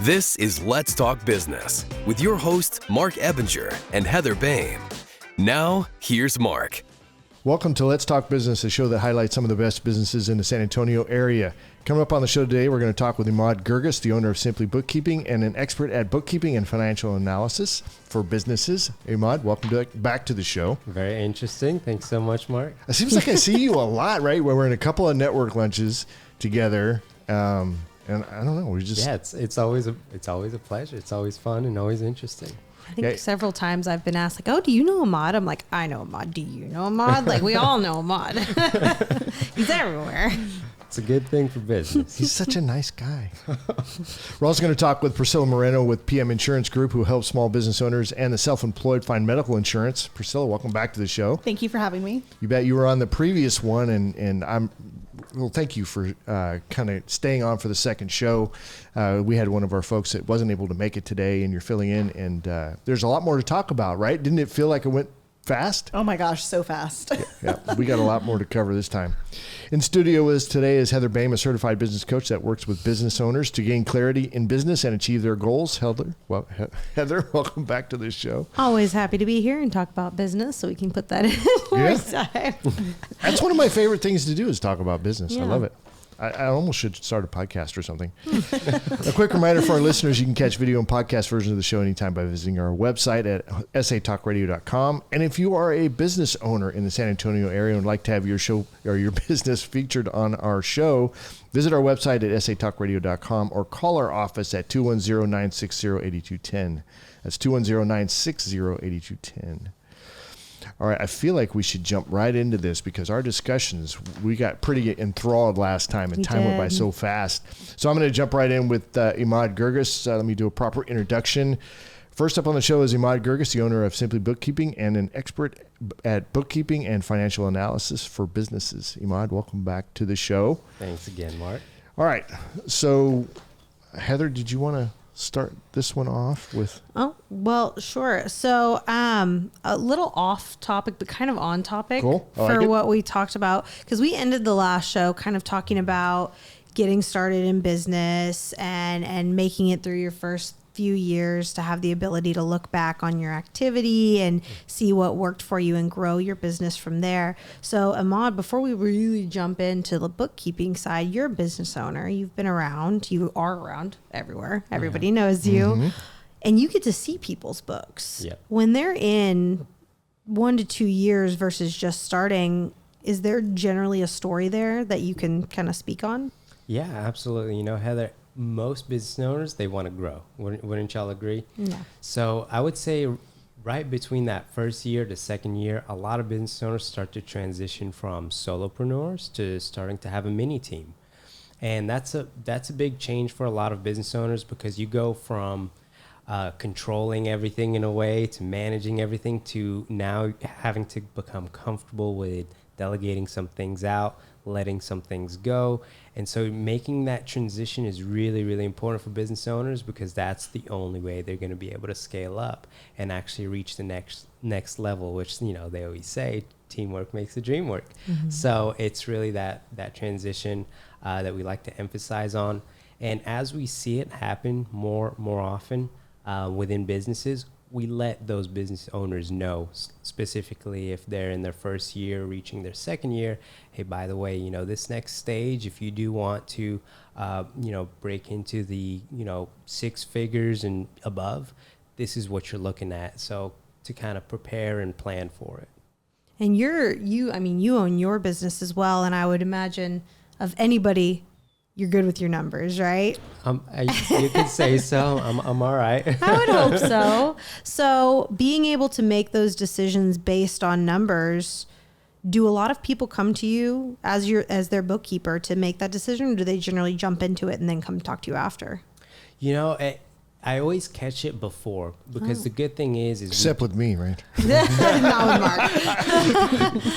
This is Let's Talk Business with your hosts, Marc Ebinger and Heather Boehme. Now, here's Marc. Welcome to Let's Talk Business, a show that highlights some of the best businesses in the San Antonio area. Coming up on the show today, we're going to talk with Emad Guirguis, the owner of Simpli Bookkeeping and an expert at bookkeeping and financial analysis for businesses. Emad, welcome back to the show. Very interesting. Thanks so much, Marc. It seems like I see you a lot, right? Where we're in a couple of network lunches together. And I don't know, we just... Yeah, it's always a pleasure. It's always fun and always interesting. I think several times I've been asked, like, oh, do you know Emad? I'm like, I know Emad. Do you know Emad? Like, we all know Emad. He's everywhere. It's a good thing for business. He's such a nice guy. We're also going to talk with Priscilla Moreno with PM Insurance Group, who helps small business owners and the self-employed find medical insurance. Priscilla, welcome back to the show. Thank you for having me. You bet. You were on the previous one, and well, thank you for kind of staying on for the second show. We had one of our folks that wasn't able to make it today, and you're filling in, and there's a lot more to talk about, right? Didn't it feel like it went fast? Oh my gosh, so fast. Yeah, we got a lot more to cover this time. In studio with us today is Heather Boehme, a certified business coach that works with business owners to gain clarity in business and achieve their goals. Heather, welcome back to this show. Always happy to be here and talk about business, so we can put that in more time. That's one of my favorite things to do is talk about business. Yeah. I love it. I almost should start a podcast or something. A quick reminder for our listeners, you can catch video and podcast versions of the show anytime by visiting our website at satalkradio.com. And if you are a business owner in the San Antonio area and would like to have your show or your business featured on our show, visit our website at satalkradio.com or call our office at 210-960-8210. That's 210-960-8210. All right, I feel like we should jump right into this because our discussions, we got pretty enthralled last time and time went by so fast. So I'm going to jump right in with Emad Guirguis. Let me do a proper introduction. First up on the show is Emad Guirguis, the owner of Simpli Bookkeeping and an expert at bookkeeping and financial analysis for businesses. Emad, welcome back to the show. Thanks again, Marc. All right, so Heather, did you want to start this one off with? Oh, well, sure. So a little off topic, but kind of on topic for what we talked about, because we ended the last show kind of talking about getting started in business and making it through your first few years to have the ability to look back on your activity and see what worked for you and grow your business from there. So Emad, before we really jump into the bookkeeping side, you're a business owner. You've been around. You are around everywhere. Everybody knows you. Mm-hmm. And you get to see people's books. Yep. When they're in 1 to 2 years versus just starting, is there generally a story there that you can kind of speak on? Yeah, absolutely. You know, Heather, most business owners, they want to grow. Wouldn't y'all agree? Yeah. So I would say right between that first year to second year, a lot of business owners start to transition from solopreneurs to starting to have a mini team. And that's a big change for a lot of business owners because you go from controlling everything in a way to managing everything to now having to become comfortable with delegating some things out, letting some things go. And so making that transition is really, really important for business owners because that's the only way they're going to be able to scale up and actually reach the next level, which, you know, they always say teamwork makes the dream work. Mm-hmm. So it's really that transition that we like to emphasize on. And as we see it happen more often within businesses, we let those business owners know, specifically if they're in their first year, reaching their second year, hey, by the way, you know, this next stage, if you do want to, break into the, six figures and above, this is what you're looking at. So to kind of prepare and plan for it. And you own your business as well. And I would imagine of anybody, you're good with your numbers, right? You could say so. I'm all right. I would hope so. So being able to make those decisions based on numbers, do a lot of people come to you as their bookkeeper to make that decision? Or do they generally jump into it and then come talk to you after? You know, I always catch it before because the good thing is except with me, right? Not with Marc.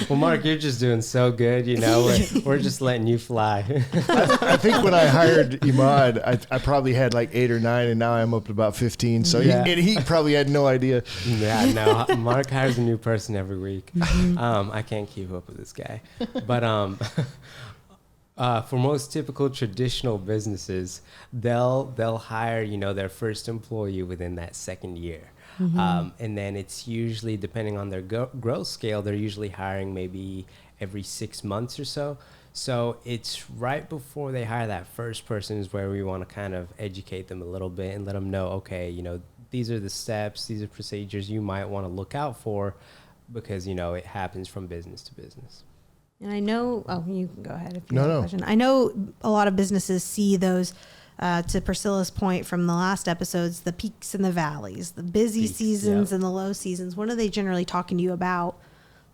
Well, Marc, you're just doing so good. You know, we're just letting you fly. I think when I hired Emad, I probably had like 8 or 9, and now I'm up to about 15. So he probably had no idea. Yeah, no. Marc hires a new person every week. I can't keep up with this guy, but For most typical traditional businesses, they'll hire, their first employee within that second year. And then it's usually, depending on their growth scale, they're usually hiring maybe every 6 months or so. So it's right before they hire that first person is where we want to kind of educate them a little bit and let them know, okay, these are the steps, these are procedures you might want to look out for, because, it happens from business to business. And I know, you can go ahead if you have a question. I know a lot of businesses see those, to Priscilla's point from the last episodes, the peaks and the valleys, the busy seasons and the low seasons. When are they generally talking to you about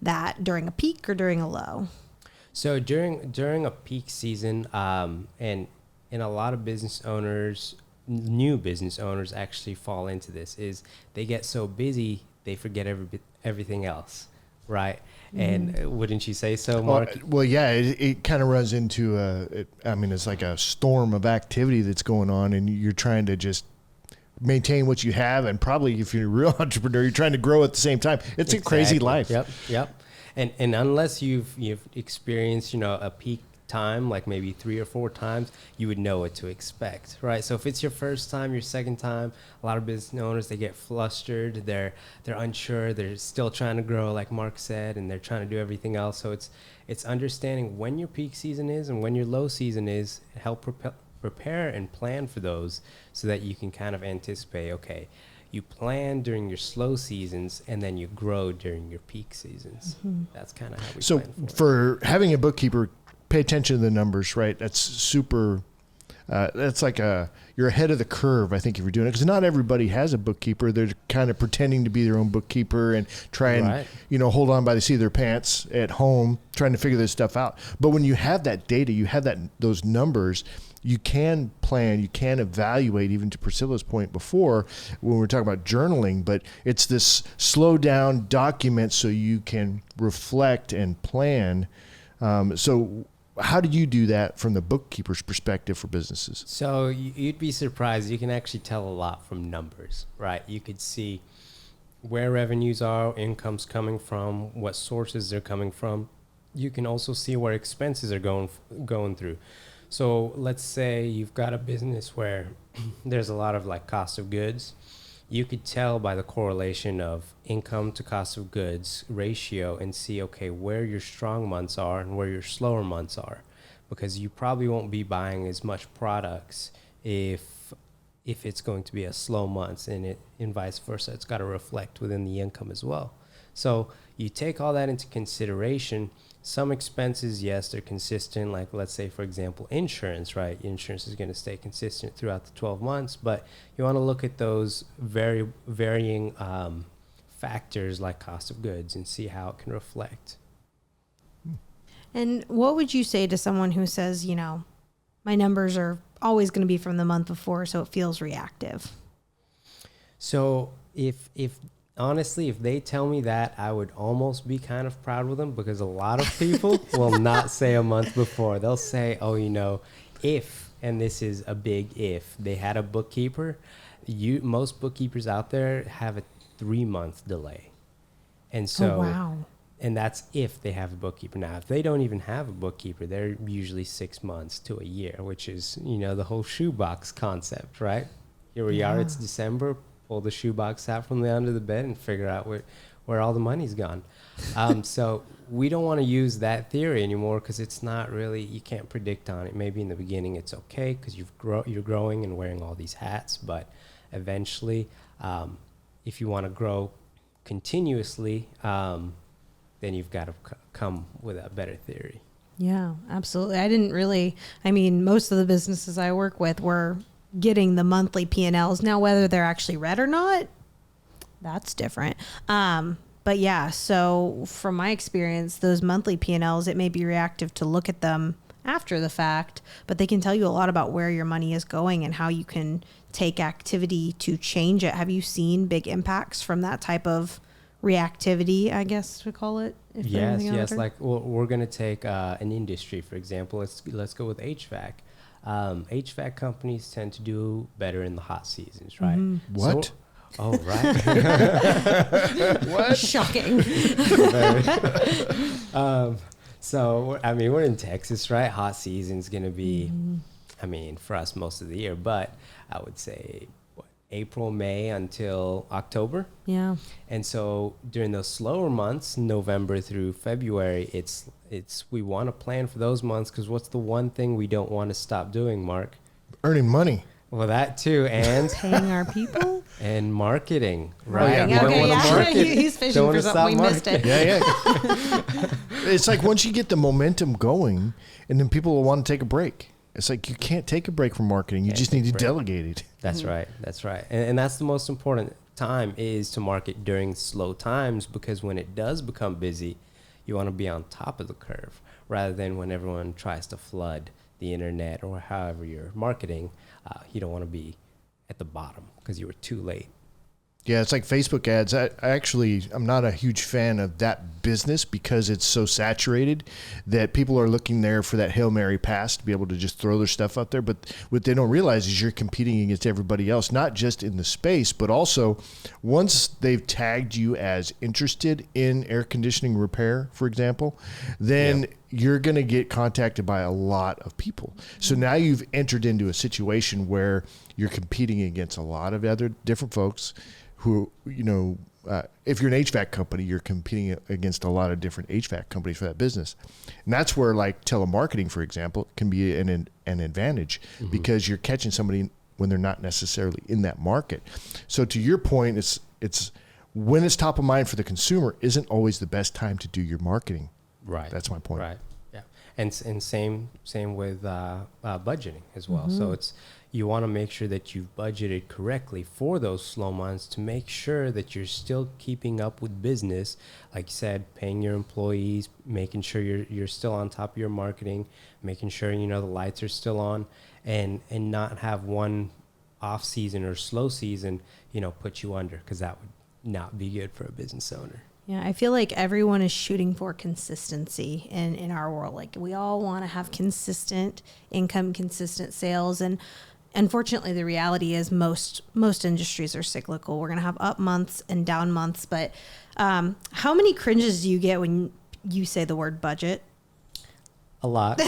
that, during a peak or during a low? So during a peak season, and a lot of business owners, new business owners actually fall into this, is they get so busy, they forget everything else. Right. And wouldn't you say so, Mark? Well, yeah, it kind of runs into it's like a storm of activity that's going on, and you're trying to just maintain what you have. And probably if you're a real entrepreneur, you're trying to grow at the same time. It's a crazy life. Yep. And unless you've experienced, a peak time, like maybe 3 or 4 times, you would know what to expect, right? So if it's your first time, your second time, a lot of business owners, they get flustered, they're unsure, they're still trying to grow, like Mark said, and they're trying to do everything else. So it's understanding when your peak season is and when your low season is, help prepare and plan for those, so that you can kind of anticipate, okay, you plan during your slow seasons and then you grow during your peak seasons. That's kind of how we plan for having a bookkeeper, pay attention to the numbers, right? That's super, that's like you're ahead of the curve, I think, if you're doing it, because not everybody has a bookkeeper. They're kind of pretending to be their own bookkeeper and try and, hold on by the seat of their pants at home, trying to figure this stuff out. But when you have that data, you have those numbers, you can plan, you can evaluate, even to Priscilla's point before when we were talking about journaling, but it's this slow down document so you can reflect and plan. So how do you do that from the bookkeeper's perspective for businesses? So you'd be surprised. You can actually tell a lot from numbers, right? You could see where revenues are, income's coming from, what sources they're coming from. You can also see where expenses are going through. So let's say you've got a business where there's a lot of like cost of goods. You could tell by the correlation of income to cost of goods ratio and see, okay, where your strong months are and where your slower months are, because you probably won't be buying as much products if it's going to be a slow month, and vice versa. It's got to reflect within the income as well. So you take all that into consideration. Some expenses, yes, they're consistent. Like, let's say, for example, insurance, right? Insurance is going to stay consistent throughout the 12 months, but you want to look at those varying factors like cost of goods and see how it can reflect. And what would you say to someone who says, my numbers are always going to be from the month before, so it feels reactive? So honestly, if they tell me that, I would almost be kind of proud with them, because a lot of people will not say a month before. They'll say, if, and this is a big if, they had a bookkeeper. Most bookkeepers out there have a 3-month delay. And so, and that's if they have a bookkeeper. Now, if they don't even have a bookkeeper, they're usually 6 months to a year, which is, the whole shoebox concept, right? Here we are, it's December. Pull the shoebox out from under the bed and figure out where all the money's gone. So we don't want to use that theory anymore, because it's not really, you can't predict on it. Maybe in the beginning it's okay because you're growing and wearing all these hats, but eventually, if you want to grow continuously, then you've got to come with a better theory. Yeah, absolutely. Most of the businesses I work with were getting the monthly P&Ls. Now, whether they're actually read or not, that's different. But yeah, so from my experience, those monthly P&Ls, it may be reactive to look at them after the fact, but they can tell you a lot about where your money is going and how you can take activity to change it. Have you seen big impacts from that type of reactivity, I guess we call it? Yes. Like, we're going to take an industry, for example. Let's go with HVAC. HVAC companies tend to do better in the hot seasons, right? What? Right. What? Shocking. So, I mean, we're in Texas, right? Hot season's going to be, I mean, for us most of the year, but I would say April, May until October. Yeah. And so during those slower months, November through February, it's we want to plan for those months, because what's the one thing we don't want to stop doing, Mark? Earning money. Well, that too, and paying our people and marketing, right? Oh, yeah. You don't want to market. He's fishing for something. We missed it. Yeah. It's like once you get the momentum going, and then people will want to take a break. It's like you can't take a break from marketing. You just need to delegate it. That's right. That's right. And that's the most important time, is to market during slow times, because when it does become busy, you want to be on top of the curve, rather than when everyone tries to flood the internet or however you're marketing. You don't want to be at the bottom because you were too late. Yeah, it's like Facebook ads. I'm not a huge fan of that business, because it's so saturated that people are looking there for that Hail Mary pass to be able to just throw their stuff out there. But what they don't realize is you're competing against everybody else, not just in the space, but also once they've tagged you as interested in air conditioning repair, for example, then you're going to get contacted by a lot of people. So now you've entered into a situation where you're competing against a lot of other different folks who, if you're an HVAC company, you're competing against a lot of different HVAC companies for that business. And that's where, like, telemarketing, for example, can be an advantage, because you're catching somebody when they're not necessarily in that market. So to your point, it's when it's top of mind for the consumer isn't always the best time to do your marketing. Right. That's my point. Right. Yeah. And same with budgeting as well. So you want to make sure that you've budgeted correctly for those slow months, to make sure that you're still keeping up with business. Like you said, paying your employees, making sure you're still on top of your marketing, making sure, the lights are still on, and not have one off season or slow season, put you under, because that would not be good for a business owner. Yeah, I feel like everyone is shooting for consistency in our world. Like, we all want to have consistent income, consistent sales. And unfortunately, the reality is most industries are cyclical. We're going to have up months and down months. But how many cringes do you get when you say the word budget? A lot.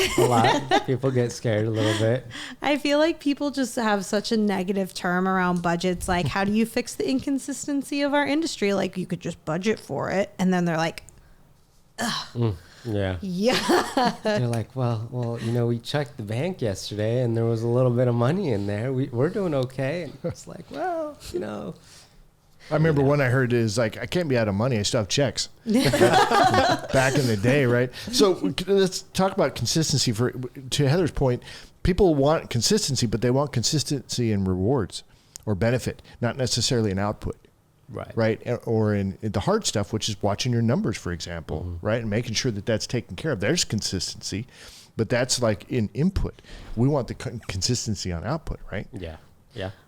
People get scared a little bit. I feel like people just have such a negative term around budgets. Like, how do you fix the inconsistency of our industry? Like, you could just budget for it. And then they're like, ugh. Yeah. They're like, well, we checked the bank yesterday and there was a little bit of money in there. We're doing okay. And it's like, well, I remember one I heard is like, I can't be out of money. I still have checks. Back in the day, right? So let's talk about consistency. To Heather's point, people want consistency, but they want consistency in rewards or benefit, not necessarily an output. Right. Or in the hard stuff, which is watching your numbers, for example, right? And making sure that that's taken care of. There's consistency, but that's like in input. We want the consistency on output, right? Yeah.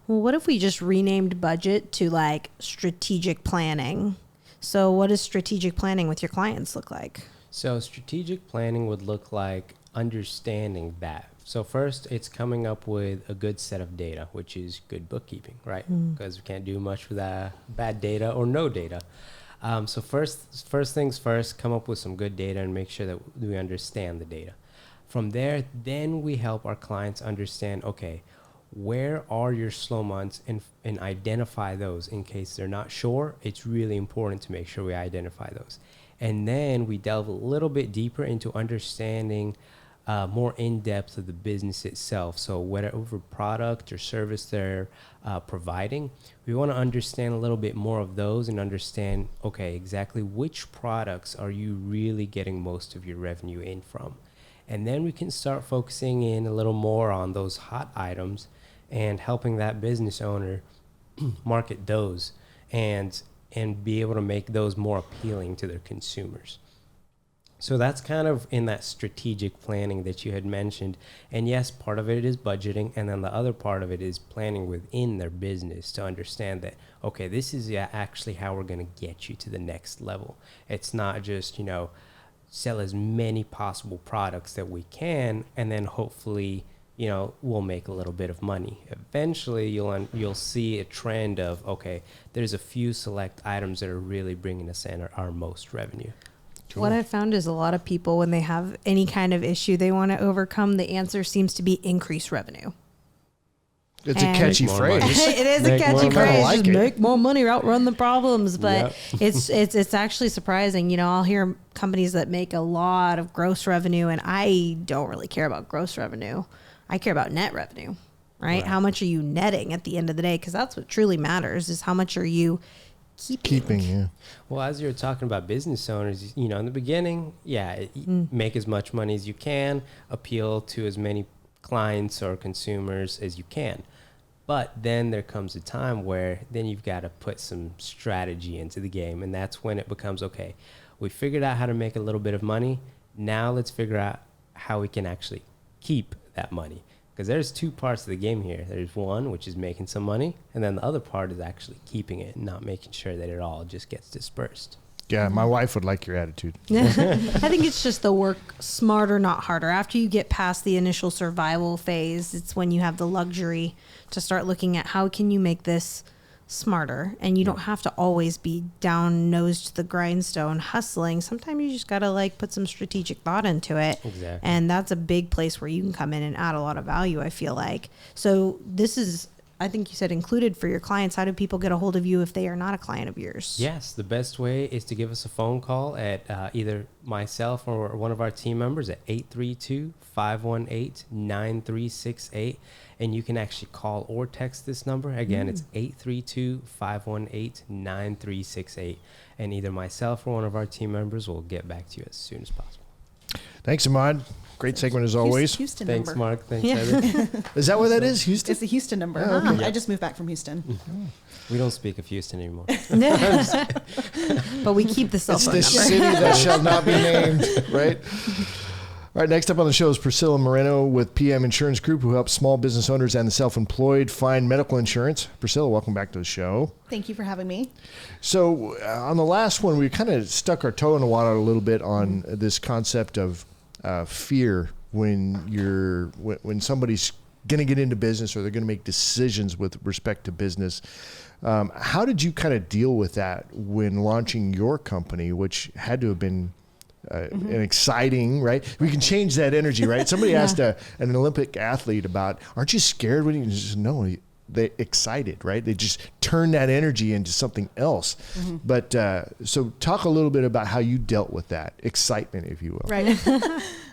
Well, what if we just renamed budget to like strategic planning? So what does strategic planning with your clients look like? So strategic planning would look like understanding that. So first, it's coming up with a good set of data, which is good bookkeeping, right? Because we can't do much with bad data or no data. So first things first, come up with some good data and make sure that we understand the data. From there, then we help our clients understand, okay, where are your slow months, and identify those. In case they're not sure, it's really important to make sure we identify those. And then we delve a little bit deeper into understanding more in depth of the business itself. So whatever product or service they're providing, we want to understand a little bit more of those and understand, okay, exactly which products are you really getting most of your revenue in from. And then we can start focusing in a little more on those hot items and helping that business owner market those and be able to make those more appealing to their consumers. So that's kind of in that strategic planning that you had mentioned. And yes, part of it is budgeting. And then the other part of it is planning within their business to understand that, okay, this is actually how we're going to get you to the next level. It's not just, sell as many possible products that we can, and then hopefully, we'll make a little bit of money. Eventually, you'll see a trend of, okay, there's a few select items that are really bringing us in our most revenue. Cool. What I found is a lot of people, when they have any kind of issue they want to overcome, the answer seems to be increase revenue. It's a catchy phrase. It is a catchy phrase. Like Just it. make more money, outrun the problems. But Yep. it's actually surprising. You know, I'll hear companies that make a lot of gross revenue, and I don't really care about gross revenue. I care about net revenue, right? How much are you netting at the end of the day? Because that's what truly matters, is how much are you keeping. Yeah. Well, as you're talking about business owners, you know, in the beginning, make as much money as you can, appeal to as many clients or consumers as you can. But then there comes a time where then you've got to put some strategy into the game. And that's when it becomes, okay, we figured out how to make a little bit of money. Now let's figure out how we can actually keep that money. Because there's two parts of the game here. There's one, which is making some money. And then the other part is actually keeping it and not making sure that it all just gets dispersed. Yeah, my wife would like your attitude. I think it's just the work smarter, not harder. After you get past the initial survival phase, it's when you have the luxury to start looking at how can you make this smarter. And you don't have to always be down nose to the grindstone hustling. Sometimes you just got to like put some strategic thought into it. Exactly. And that's a big place where you can come in and add a lot of value, I feel like. So this is, I think you said, included for your clients. How do people get a hold of you if they are not a client of yours? Yes, the best way is to give us a phone call at either myself or one of our team members at 832-518-9368. And you can actually call or text this number. Again, it's 832-518-9368. And either myself or one of our team members will get back to you as soon as possible. Thanks, Emad. Great segment as always. Houston Thanks, number. Mark. Thanks, Heather. Is that where that is? Houston? It's the Houston number. Oh, okay. I just moved back from Houston. We don't speak of Houston anymore. But we keep the cell It's phone this number. city that shall not be named, right? All right, next up on the show is Priscilla Moreno with PM Insurance Group, who helps small business owners and the self-employed find medical insurance. Priscilla, welcome back to the show. Thank you for having me. So on the last one, we kind of stuck our toe in the water a little bit on this concept of fear when somebody's going to get into business or they're going to make decisions with respect to business. How did you kind of deal with that when launching your company, which had to have been an exciting, right? We can change that energy, right? Somebody asked an Olympic athlete about, aren't you scared when you just, no, they excited, right? They just turn that energy into something else. But so talk a little bit about how you dealt with that excitement, if you will. Right.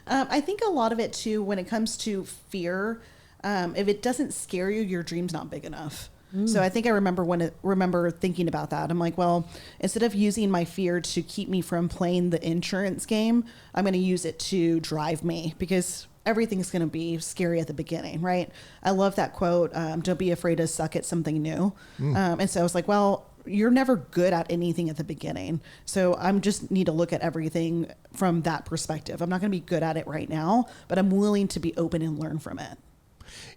I think a lot of it too, when it comes to fear, if it doesn't scare you, your dream's not big enough. So I think I remember thinking about that. I'm like, well, instead of using my fear to keep me from playing the insurance game, I'm going to use it to drive me, because everything's going to be scary at the beginning, right? I love that quote, don't be afraid to suck at something new. And so I was like, well, you're never good at anything at the beginning. So I'm just need to look at everything from that perspective. I'm not going to be good at it right now, but I'm willing to be open and learn from it.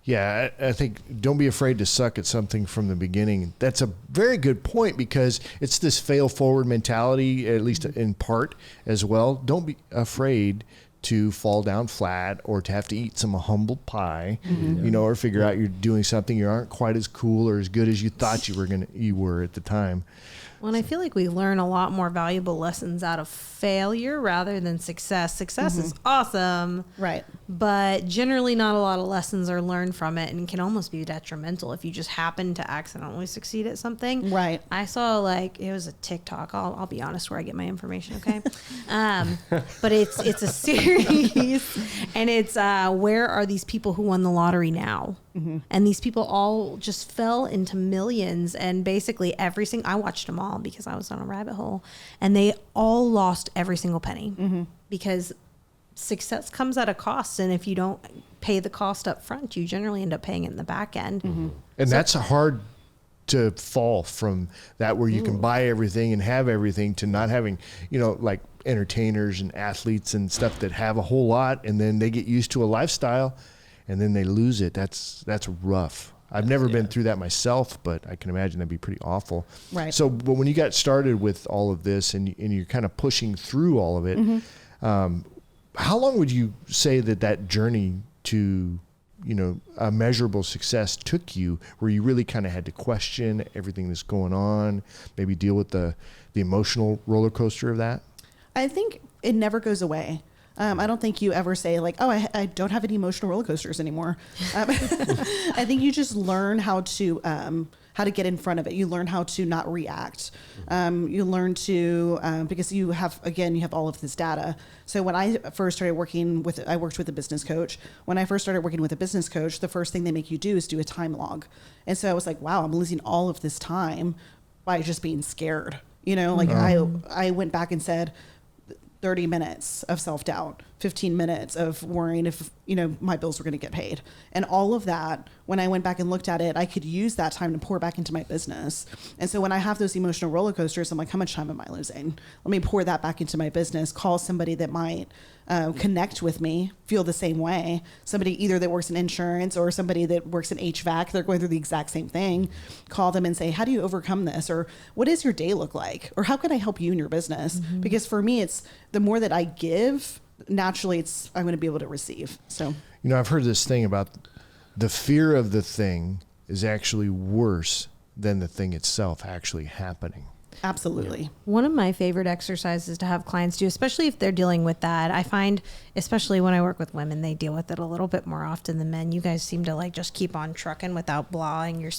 Yeah, I think don't be afraid to suck at something from the beginning. That's a very good point, because it's this fail forward mentality, at least in part as well. Don't be afraid to fall down flat or to have to eat some humble pie, or figure out you're doing something you aren't quite as cool or as good as you thought you were at the time. Well, and I feel like we learn a lot more valuable lessons out of failure rather than success. Success is awesome. Right. But generally not a lot of lessons are learned from it, and can almost be detrimental if you just happen to accidentally succeed at something. Right. I saw, like, it was a TikTok. I'll be honest where I get my information, okay? But it's a series, and it's where are these people who won the lottery now? And these people all just fell into millions, and basically I watched them all because I was on a rabbit hole, and they all lost every single penny because success comes at a cost, and if you don't pay the cost up front, you generally end up paying it in the back end. And that's hard to fall from that, where you can buy everything and have everything, to not having, like entertainers and athletes and stuff that have a whole lot, and then they get used to a lifestyle and then they lose it. That's rough. I've never been through that myself, but I can imagine that'd be pretty awful. Right. So, but when you got started with all of this and you're kind of pushing through all of it, how long would you say that journey to, a measurable success took you, where you really kind of had to question everything that's going on, maybe deal with the emotional roller coaster of that? I think it never goes away. I don't think you ever say like, oh, I don't have any emotional roller coasters anymore. I think you just learn how to get in front of it. You learn how to not react. You learn to, because you have all of this data. So when I first started I worked with a business coach. When I first started working with a business coach, the first thing they make you do is do a time log. And so I was like, wow, I'm losing all of this time by just being scared. Like I went back and said, 30 minutes of self-doubt, 15 minutes of worrying if, my bills were going to get paid. And all of that, when I went back and looked at it, I could use that time to pour back into my business. And so when I have those emotional roller coasters, I'm like, how much time am I losing? Let me pour that back into my business, call somebody that might connect with me, feel the same way. Somebody either that works in insurance or somebody that works in HVAC, they're going through the exact same thing. Call them and say, how do you overcome this? Or what does your day look like? Or how can I help you in your business? Mm-hmm. Because for me, it's the more that I give, naturally I'm going to be able to receive. So, I've heard this thing about the fear of the thing is actually worse than the thing itself actually happening. Absolutely. Yeah. One of my favorite exercises to have clients do, especially if they're dealing with that, I find, especially when I work with women, they deal with it a little bit more often than men. You guys seem to like just keep on trucking without blowing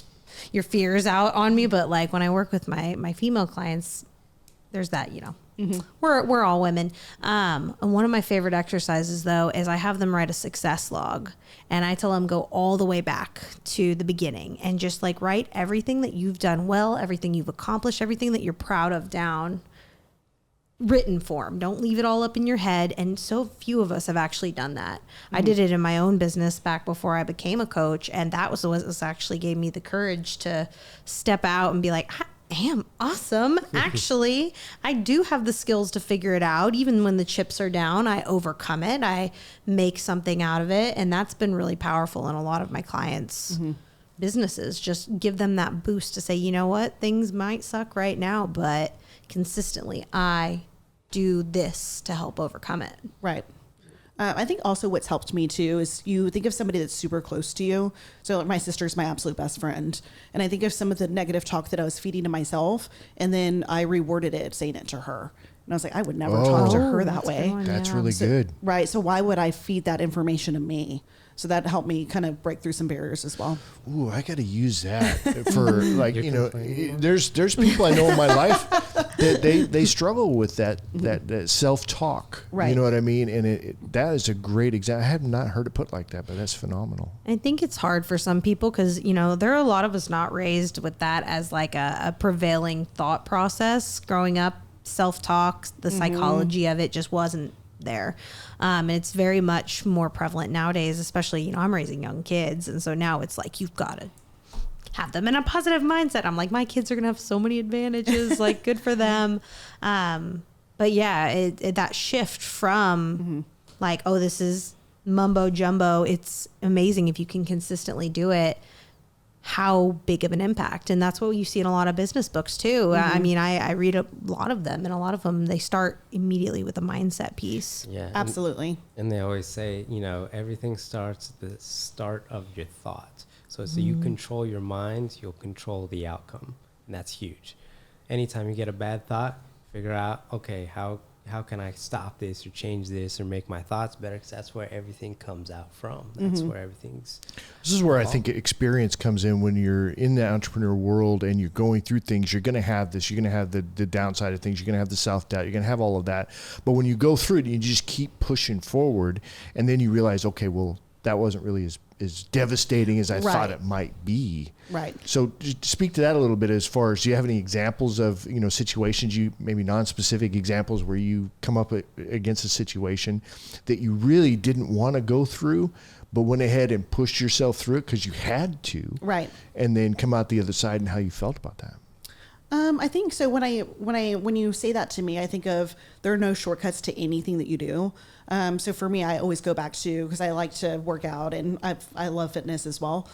your fears out on me. But like when I work with my female clients, there's that, mm-hmm. We're all women. And one of my favorite exercises though, is I have them write a success log, and I tell them go all the way back to the beginning and just like write everything that you've done well, everything you've accomplished, everything that you're proud of down, written form. Don't leave it all up in your head. And so few of us have actually done that. Mm-hmm. I did it in my own business back before I became a coach. And that was what actually gave me the courage to step out and be like, am awesome. Actually, I do have the skills to figure it out. Even when the chips are down, I overcome it. I make something out of it. And that's been really powerful in a lot of my clients' mm-hmm. businesses. Just give them that boost to say, you know what, things might suck right now, but consistently I do this to help overcome it. Right. I think also what's helped me too is you think of somebody that's super close to you. So like my sister's my absolute best friend. And I think of some of the negative talk that I was feeding to myself, and then I reworded it, saying it to her. And I was like, I would never talk to her that way. That's really good. Right. So why would I feed that information to me? So that helped me kind of break through some barriers as well. Ooh, I got to use that for like, there's people I know in my life that they struggle with that self-talk. Right. You know what I mean? And that is a great example. I have not heard it put like that, but that's phenomenal. I think it's hard for some people because, there are a lot of us not raised with that as like a prevailing thought process. Growing up, self-talk, the mm-hmm. psychology of it just wasn't there. And it's very much more prevalent nowadays, especially, I'm raising young kids. And so now it's like, you've got to have them in a positive mindset. I'm like, my kids are going to have so many advantages, like good for them. But yeah, that shift from mm-hmm. like, oh, this is mumbo jumbo. It's amazing if you can consistently do it, how big of an impact. And that's what you see in a lot of business books too. Mm-hmm. I mean, I read a lot of them, and a lot of them, they start immediately with a mindset piece. Yeah, absolutely. And they always say, everything starts at the start of your thought. So you control your mind, you'll control the outcome. And that's huge. Anytime you get a bad thought, figure out, okay, how can I stop this or change this or make my thoughts better? Because that's where everything comes out from. That's mm-hmm. where everything's. This is where I think experience comes in. When you're in the entrepreneur world and you're going through things, you're going to have this. You're going to have the downside of things. You're going to have the self-doubt. You're going to have all of that. But when you go through it, you just keep pushing forward, and then you realize, okay, well, that wasn't really as devastating as I thought it might be. Right. So just speak to that a little bit as far as, do you have any examples of, situations, maybe non-specific examples where you come up against a situation that you really didn't want to go through, but went ahead and pushed yourself through it because you had to. Right. And then come out the other side, and how you felt about that? I think so. When you say that to me, I think of there are no shortcuts to anything that you do. So for me, I always go back to, because I like to work out and I love fitness as well.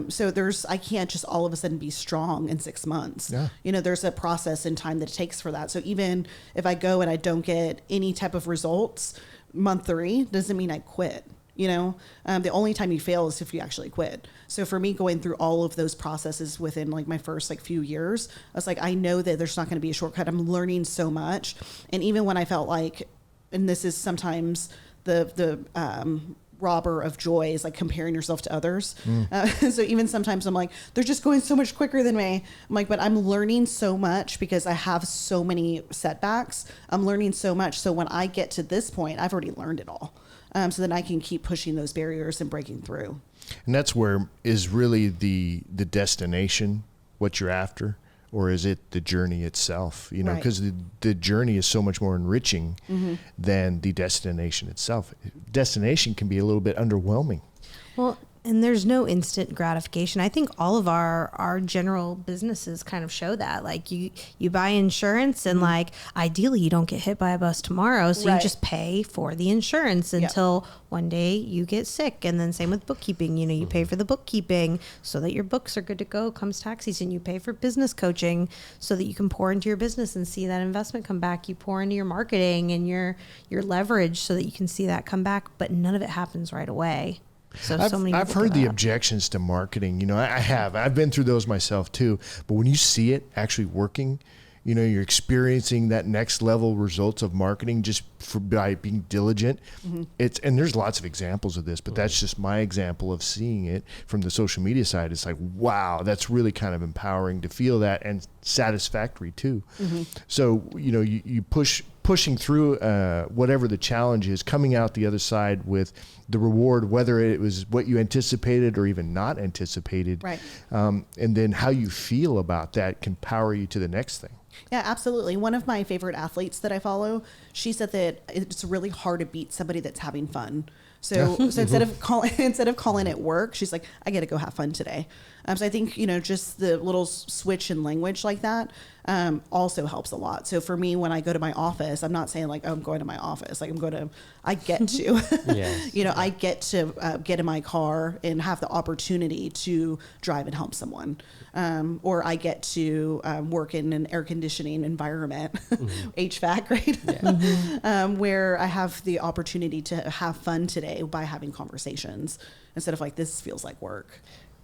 So I can't just all of a sudden be strong in 6 months. Yeah. There's a process and time that it takes for that. So even if I go and I don't get any type of results, month 3 doesn't mean I quit. The only time you fail is if you actually quit. So for me, going through all of those processes within like my first few years, I was like, I know that there's not going to be a shortcut. I'm learning so much. And even when I felt like and this is sometimes the robber of joy is like comparing yourself to others. So even sometimes I'm like, they're just going so much quicker than me. I'm like, but I'm learning so much because I have so many setbacks. I'm learning so much. So when I get to this point, I've already learned it all. So then I can keep pushing those barriers and breaking through. And that's where is really the destination, what you're after, or is it the journey itself? You know, because the journey is so much more enriching than the destination itself. Destination can be a little bit underwhelming. Well, and there's no instant gratification. I think all of our general businesses kind of show that. Like you buy insurance and like ideally you don't get hit by a bus tomorrow. So you just pay for the insurance until one day you get sick. And then same with bookkeeping. You know, you pay for the bookkeeping so that your books are good to go comes tax season. You pay for business coaching so that you can pour into your business and see that investment come back. You pour into your marketing and your leverage so that you can see that come back. But none of it happens right away. So I've heard the objections to marketing. You know, I've been through those myself too. But when you see it actually working, you know, you're experiencing that next level results of marketing just by being diligent. And there's lots of examples of this, but that's just my example of seeing it from the social media side. It's like, wow, that's really kind of empowering to feel that and satisfactory too. So, you know, you pushing through whatever the challenge is, coming out the other side with the reward, whether it was what you anticipated or even not anticipated. Right. And then how you feel about that can power you to the next thing. Yeah, absolutely. One of my favorite athletes that I follow, she said that it's really hard to beat somebody that's having fun. So instead of calling it work, she's like, I got to go have fun today. So I think, you know, just the little switch in language like that also helps a lot. So for me, when I go to my office, I'm not saying like, oh, I'm going to my office. Like I get to, I get to get in my car and have the opportunity to drive and help someone. Or I get to work in an air conditioning environment, HVAC, right? Where I have the opportunity to have fun today by having conversations instead of like, this feels like work.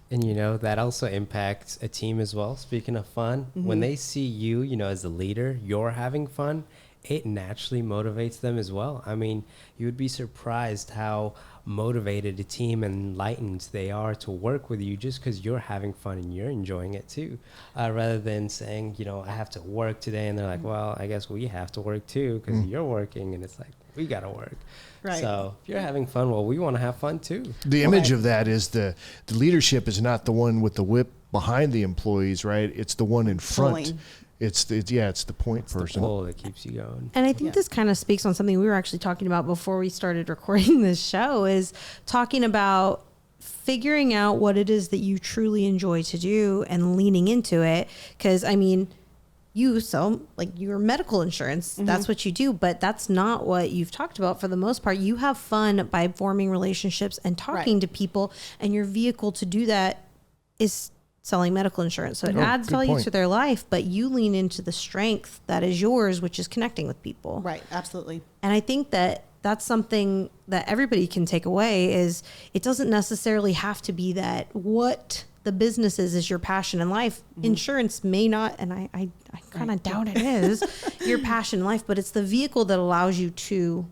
And, you know, that also impacts a team as well. Speaking of fun, when they see you, you know, as a leader, you're having fun, it naturally motivates them as well. I mean, you would be surprised how motivated a team and enlightened they are to work with you just because you're having fun and you're enjoying it too. Rather than saying, you know, I have to work today. And they're like, well, I guess we have to work too because you're working. And it's like, we got to work. Right. So if you're having fun, well, we want to have fun too. The image of that is the leadership is not the one with the whip behind the employees, right? It's the one in front. Pulling. It's the point person. The pull that keeps you going. And I think this kind of speaks on something we were actually talking about before we started recording this show, is talking about figuring out what it is that you truly enjoy to do and leaning into it. Because, I mean, you sell like your medical insurance, that's what you do, but that's not what you've talked about for the most part. You have fun by forming relationships and talking to people, and your vehicle to do that is selling medical insurance. So it adds value to their life, but you lean into the strength that is yours, which is connecting with people. Right. Absolutely. And I think that that's something that everybody can take away, is it doesn't necessarily have to be that what the business is your passion in life. Insurance may not, and I kind of doubt it is your passion in life, but it's the vehicle that allows you to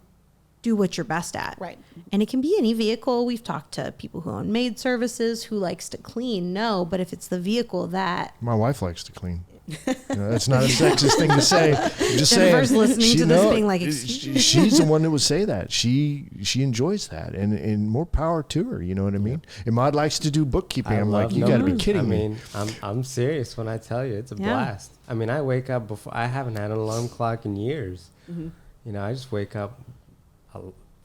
do what you're best at. Right. And it can be any vehicle. We've talked to people who own maid services, who likes to clean. No, but if it's the vehicle that... My wife likes to clean. You know, that's not a sexist thing to say. I'm just Jennifer's saying, listening to this being like, she's the one that would say that. She enjoys that, and more power to her. You know what I mean? Emad likes to do bookkeeping. I'm like, you got to be kidding me. I mean, I'm serious when I tell you it's a blast. I mean, I wake up before, I haven't had an alarm clock in years. You know, I just wake up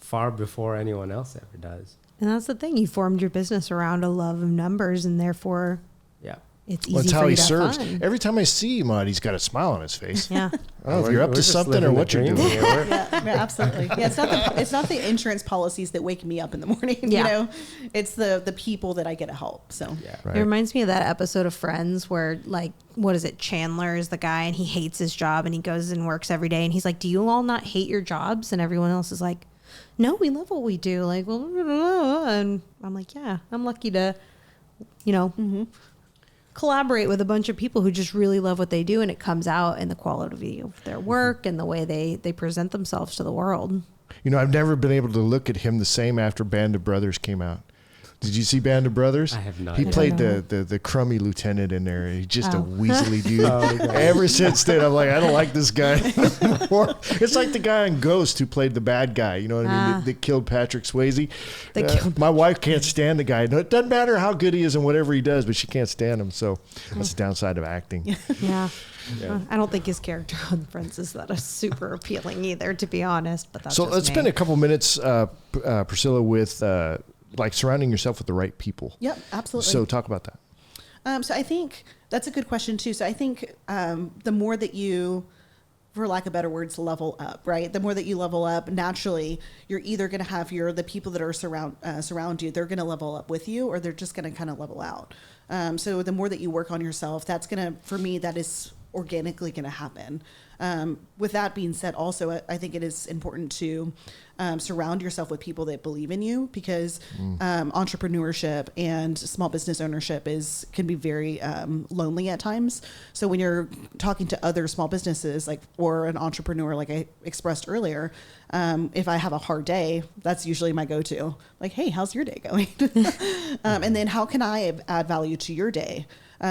far before anyone else ever does. And that's the thing. You formed your business around a love of numbers, and therefore, it's easy that's for how you he to serves. have fun. Every time I see Emad, he's got a smile on his face. Yeah. I don't know if you're up to something or what you're doing. Yeah, absolutely. Yeah, it's not the insurance policies that wake me up in the morning. You know, it's the people that I get to help. So Right. It reminds me of that episode of Friends where, like, what is it? Chandler is the guy, and he hates his job, and he goes and works every day, and he's like, "Do you all not hate your jobs?" And everyone else is like, "No, we love what we do." Like, well, and I'm like, "Yeah, I'm lucky to, you know." collaborate with a bunch of people who just really love what they do, and it comes out in the quality of their work and the way they present themselves to the world. You know, I've never been able to look at him the same after Band of Brothers came out. Did you see Band of Brothers? I have not. He played the crummy lieutenant in there. He's just a weaselly dude. Oh, Ever since then, I'm like, I don't like this guy anymore. It's like the guy in Ghost who played the bad guy. You know what I mean? That killed Patrick Swayze. My wife can't stand the guy. No, it doesn't matter how good he is and whatever he does, but she can't stand him. So that's the downside of acting. Yeah. I don't think his character on Friends is that super appealing either, to be honest. But that's so let's spend a couple minutes, Priscilla, with like surrounding yourself with the right people. Yep, absolutely. So talk about that. So I think that's a good question too. So I think the more that you, for lack of better words, level up, right? The more that you level up, naturally, you're either going to have the people that are surround you, they're going to level up with you, or they're just going to kind of level out. So the more that you work on yourself, that's going to, for me, that is organically going to happen. With that being said, also, I think it is important to surround yourself with people that believe in you, because entrepreneurship and small business ownership can be very lonely at times. So when you're talking to other small businesses, or an entrepreneur, like I expressed earlier, if I have a hard day, that's usually my go-to. Like, hey, how's your day going? And then how can I add value to your day?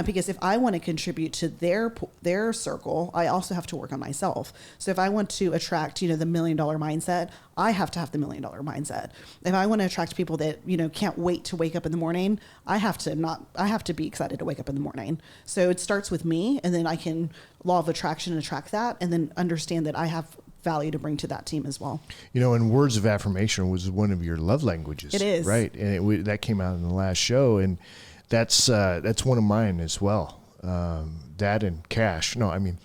Because if I want to contribute to their circle, I also have to work on myself. So if I want to attract, the $1 million mindset, I have to have the $1 million mindset. If I want to attract people that, can't wait to wake up in the morning, I have to be excited to wake up in the morning. So it starts with me, and then I can law of attraction attract that, and then understand that I have value to bring to that team as well. And words of affirmation was one of your love languages. It is. Right. And that came out in the last show, and that's one of mine as well. That and cash. No, I mean,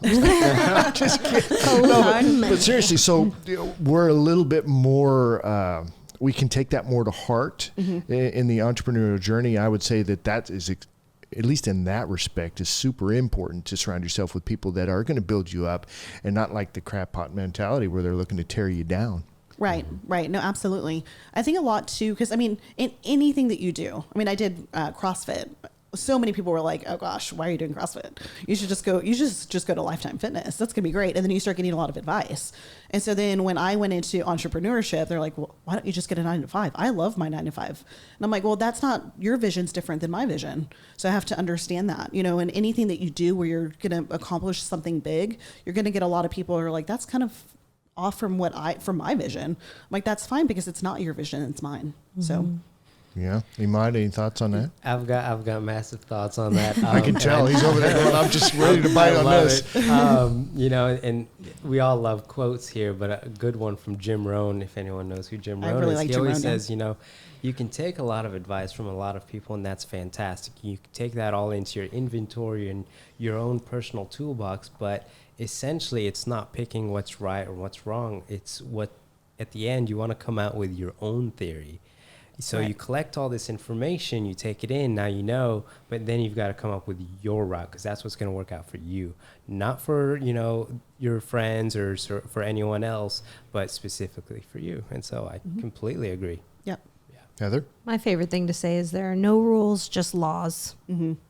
just kidding. But seriously, so we're a little bit more, we can take that more to heart in the entrepreneurial journey. I would say that is, at least in that respect, is super important to surround yourself with people that are going to build you up, and not like the crap pot mentality where they're looking to tear you down. Right. No, absolutely. I think a lot too, because in anything that you do, I did CrossFit. So many people were like, oh gosh, why are you doing CrossFit? You should just go to Lifetime Fitness. That's going to be great. And then you start getting a lot of advice. And so then when I went into entrepreneurship, they're like, well, why don't you just get a 9 to 5? I love my 9 to 5. And I'm like, well, that's not, your vision's different than my vision. So I have to understand that, and anything that you do where you're going to accomplish something big, you're going to get a lot of people who are like, that's kind of off from my vision. I'm like, that's fine, because it's not your vision, it's mine. So yeah. Emad, any thoughts on that? I've got massive thoughts on that. I can tell he's over there going, I'm just ready to bite on this. And we all love quotes here, but a good one from Jim Rohn, if anyone knows who Jim Rohn is. He always says, you can take a lot of advice from a lot of people, and that's fantastic. You can take that all into your inventory and your own personal toolbox, but essentially it's not picking what's right or what's wrong. It's what, at the end, you want to come out with your own theory. So you collect all this information, you take it in, now but then you've got to come up with your route, because that's what's going to work out for you. Not for, your friends or for anyone else, but specifically for you. And so I completely agree. Yep. Yeah. Heather? My favorite thing to say is there are no rules, just laws.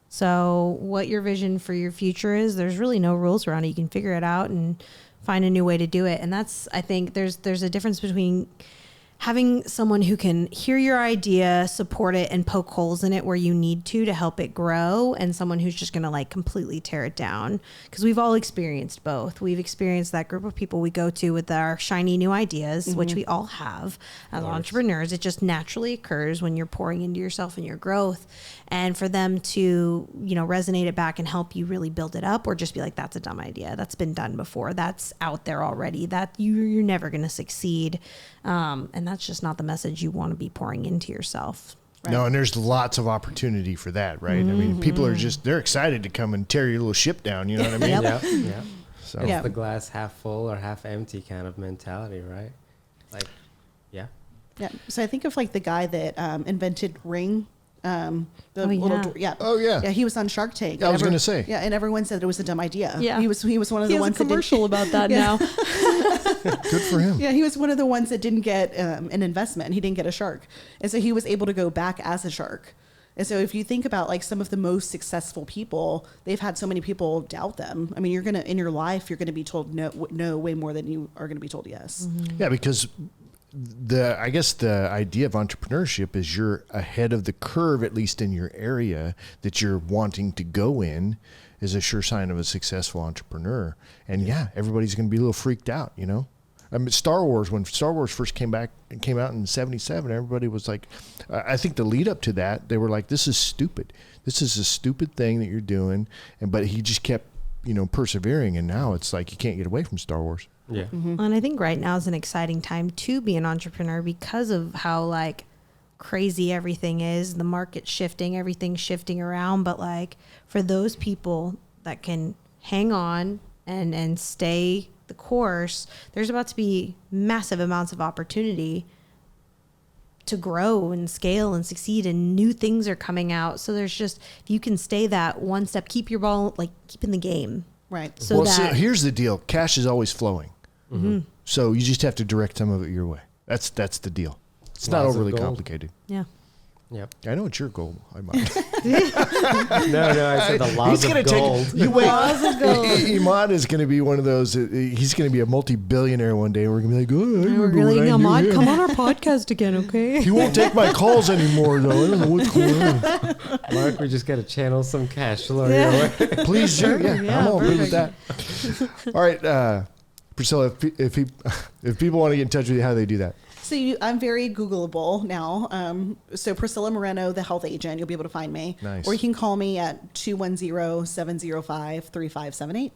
So what your vision for your future is, there's really no rules around it. You can figure it out and find a new way to do it. And that's, I think there's a difference between having someone who can hear your idea, support it, and poke holes in it where you need to help it grow, and someone who's just going to completely tear it down. Because we've all experienced both. We've experienced that group of people we go to with our shiny new ideas, which we all have as entrepreneurs. It just naturally occurs when you're pouring into yourself and your growth. And for them to, resonate it back and help you really build it up, or just be like, that's a dumb idea. That's been done before. That's out there already. That you're never going to succeed. And that's just not the message you want to be pouring into yourself. Right? No, and there's lots of opportunity for that, right? I mean, people are they're excited to come and tear your little ship down, you know what I mean? Yeah. So. It's the glass half full or half empty kind of mentality, right? Yeah. So I think of the guy that invented Ring. Oh yeah. He was on Shark Tank. I was going to say. Yeah, and everyone said it was a dumb idea. Yeah. He was one of the ones that commercial about that now. Good for him. Yeah, he was one of the ones that didn't get an investment. He didn't get a shark, and so he was able to go back as a shark. And so if you think about like some of the most successful people, they've had so many people doubt them. I mean, you're going to, in your life, you're going to be told no way more than you are going to be told yes. Mm-hmm. Yeah, because I guess the idea of entrepreneurship is you're ahead of the curve, at least in your area that you're wanting to go in, is a sure sign of a successful entrepreneur. And yeah, everybody's going to be a little freaked out, you know? I mean, when Star Wars first came out in 77, everybody was like, I think the lead up to that, they were like, this is stupid. This is a stupid thing that you're doing. But he just kept, persevering. And now it's like, you can't get away from Star Wars. Yeah. Mm-hmm. And I think right now is an exciting time to be an entrepreneur because of how like crazy everything is, the market shifting, everything's shifting around. But like for those people that can hang on and stay the course, there's about to be massive amounts of opportunity to grow and scale and succeed, and new things are coming out. So there's just, if you can stay that one step, keep your ball, like keep in the game. Right. So here's the deal. Cash is always flowing. Mm-hmm. So you just have to direct some of it your way. That's the deal. It's not overly complicated. Yeah. Yep. I know it's your goal. I might. No, I said the laws of gold. You wait. Emad is going to be one of those. He's going to be a multi-billionaire one day. We're going to be like, oh, I remember what I Emad, did. come on our podcast again, okay? He won't take my calls anymore, though. I don't know what's going on. Mark, we just got to channel some cash flow your way. Please do. Yeah, I'm all good with that. All right, Priscilla, if people want to get in touch with you, how do they do that? So I'm very Googleable now. So Priscilla Moreno, the health agent, you'll be able to find me. Nice. Or you can call me at 210-705-3578.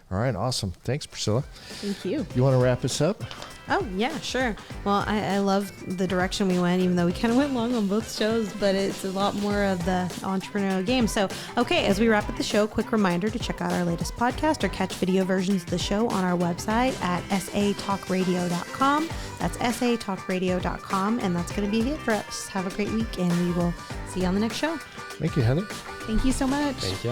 All right, awesome. Thanks, Priscilla. Thank you. You want to wrap us up? Oh, yeah, sure. Well, I love the direction we went, even though we kind of went long on both shows, but it's a lot more of the entrepreneurial game. So, okay, as we wrap up the show, quick reminder to check out our latest podcast or catch video versions of the show on our website at satalkradio.com. That's satalkradio.com, and that's going to be it for us. Have a great week, and we will see you on the next show. Thank you, Heather. Thank you so much. Thank you.